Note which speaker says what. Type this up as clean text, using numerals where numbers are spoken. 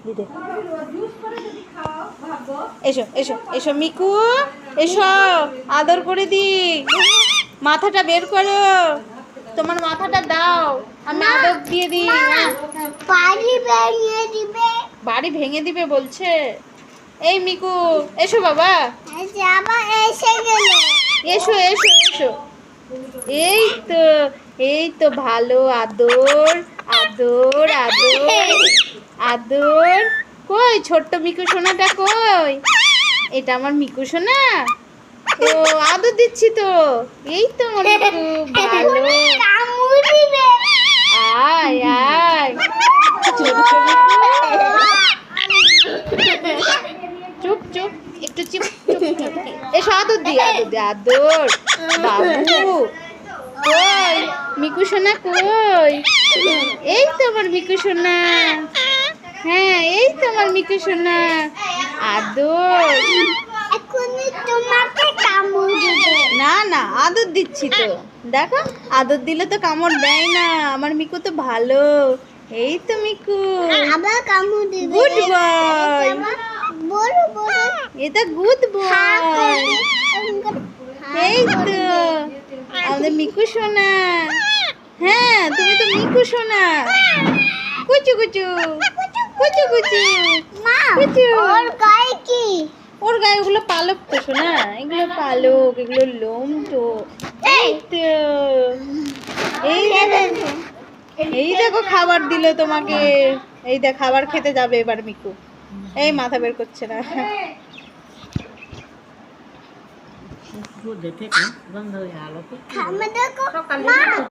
Speaker 1: দিদে এসো এসো এসো মিকু, এসো আদর করে দি। মাথাটা বের করো, তোমার মাথাটা দাও, আমি আদর দিয়ে দিই।
Speaker 2: বাড়ি ভেঙে দিবে।
Speaker 1: বাড়ি ভেঙে দিবে বলছে। এই মিকু এসো বাবা,
Speaker 2: আবার এসে গেল।
Speaker 1: এসো এসো এসো। এই তো, এই তো ভালো আদর আদর আদর আদর। কই ছোট্ট মিকু সোনাটা কই? এটা আমার মিকু সোনা। ও আদর দিচ্ছি তো। এই তো আমার মিকু ভালো।
Speaker 2: কামড় দিবে।
Speaker 1: আয় আয় ছোট্ট মিকু। চুপ চুপ একটু চুপ চুপ চুপ। এসো আদর দি আদর দি আদর। বাবু কই মিকু সোনা কই? এই তো আমার মিকু সোনা। হ্যাঁ এই তো আমার মিকু সোনা। আদর।
Speaker 2: এখনই তোমাকে কামড় দিবে।
Speaker 1: না না আদর দিচ্ছি তো। দেখো আদর দিলে তো কামড় দেয় না, আমার মিকু তো ভালো। এই তো মিকু
Speaker 2: আবার কামড় দিবে।
Speaker 1: Good boy.
Speaker 2: বড় বড়
Speaker 1: এটা গুড বয়। এই তো আমাদের মিকু সোনা। হ্যাঁ তুমি তো মিকু সোনা। কুচু কুচু কুচু কুচু
Speaker 2: মা
Speaker 1: কুচু।
Speaker 2: ওর গায়ে কি?
Speaker 1: ওর গায়ে ওগুলো পালক তো সোনা, এগুলো পালক, এগুলো লোম তো। এই তো এই দেখো, এই দেখো খাবার দিল তোমাকে। এই দেখ খাবার খেতে যাবে এবার মিকু। এই মাথা বের করছে না।
Speaker 2: খামে দেখো মা।